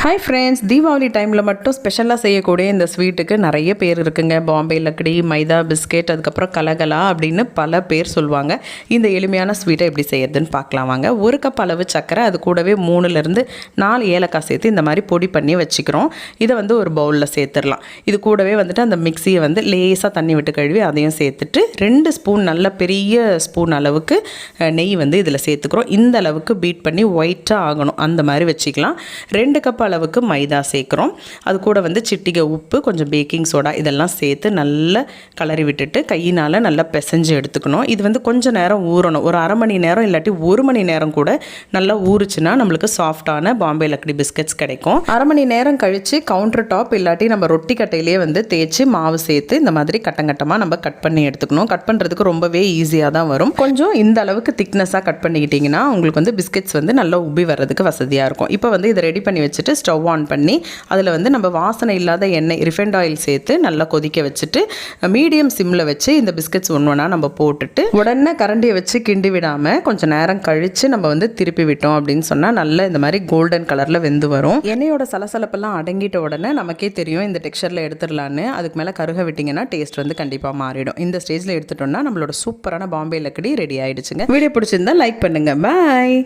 Hi friends, Deepavali டைமில் மட்டும் ஸ்பெஷலாக செய்யக்கூடிய இந்த ஸ்வீட்டுக்கு நிறைய பேர் இருக்குங்க. பாம்பே லக்கடி, மைதா பிஸ்கெட், அதுக்கப்புறம் கலகலா அப்படின்னு பல பேர் சொல்லுவாங்க. இந்த எளிமையான ஸ்வீட்டை எப்படி செய்யறதுன்னு பார்க்கலாம் வாங்க. 1 கப் அளவு சர்க்கரை, அது கூடவே 3லேருந்து 4 ஏலக்காய் சேர்த்து இந்த மாதிரி பொடி பண்ணி வச்சுக்கிறோம். இதை ஒரு பவுலில் சேர்த்துடலாம். இது கூடவே அந்த மிக்சியை லேசாக தண்ணி விட்டு கழுவி அதையும் சேர்த்துட்டு 2 ஸ்பூன் நல்ல பெரிய ஸ்பூன் அளவுக்கு நெய் இதில் சேர்த்துக்கிறோம். இந்த அளவுக்கு பீட் பண்ணி ஒயிட்டாக ஆகணும், அந்த மாதிரி வச்சுக்கலாம். 2 கப் அளவுக்கு மைதா சேர்க்குறோம். அது கூட சிட்டிகை உப்பு, கொஞ்சம் பேக்கிங் சோடா இதெல்லாம் சேர்த்து நல்லா கலரி விட்டுட்டு கையினால் நல்லா பிசைஞ்சு எடுத்துக்கணும். இது கொஞ்சம் நேரம் ஊறணும். ஒரு அரை மணி நேரம் இல்லாட்டி 1 மணி நேரம் கூட நல்லா ஊறுச்சுன்னா நம்மளுக்கு சாஃப்டான பாம்பே லக்கடி பிஸ்கட்ஸ் கிடைக்கும். அரை மணி நேரம் கழித்து கவுண்டர் டாப் இல்லாட்டி நம்ம ரொட்டி கட்டையிலே தேய்ச்சி மாவு சேர்த்து இந்த மாதிரி கட்டங்கட்டமாக நம்ம கட் பண்ணி எடுத்துக்கணும். கட் பண்ணுறதுக்கு ரொம்பவே ஈஸியாக தான் வரும். கொஞ்சம் இந்த அளவுக்கு திக்னஸாக கட் பண்ணிக்கிட்டிங்கன்னா உங்களுக்கு பிஸ்கட்ஸ் நல்லா உப்பி வர்றதுக்கு வசதியாக இருக்கும். இப்போ இதை ரெடி பண்ணி வச்சுட்டு ஸ்டவ் ஆன் பண்ணி அதில் நம்ம வாசனை இல்லாத எண்ணெய், ரிஃபைண்ட் ஆயில் சேர்த்து நல்லா கொதிக்க வச்சுட்டு மீடியம் சிம்மில் வச்சு இந்த பிஸ்கட்ஸ் ஒன்றா நம்ம போட்டுட்டு உடனே கரண்டியை வச்சு கிண்டி விடாமல் கொஞ்சம் நேரம் கழித்து நம்ம திருப்பி விட்டோம் அப்படின்னு சொன்னால் நல்லா இந்த மாதிரி கோல்டன் கலரில் வெந்து வரும். எண்ணெயோட சலசலப்பெல்லாம் அடங்கிட்ட உடனே நமக்கே தெரியும் இந்த டெக்ஸ்சரில் எடுத்துடலான்னு. அதுக்கு மேலே கருக விட்டிங்கன்னா டேஸ்ட் கண்டிப்பாக மாறிடும். இந்த ஸ்டேஜில் எடுத்துட்டோம்னா நம்மளோட சூப்பரான பாம்பே லக்கடி ரெடி ஆகிடுச்சுங்க. வீடியோ பிடிச்சிருந்தா லைக் பண்ணுங்கள். பாய்.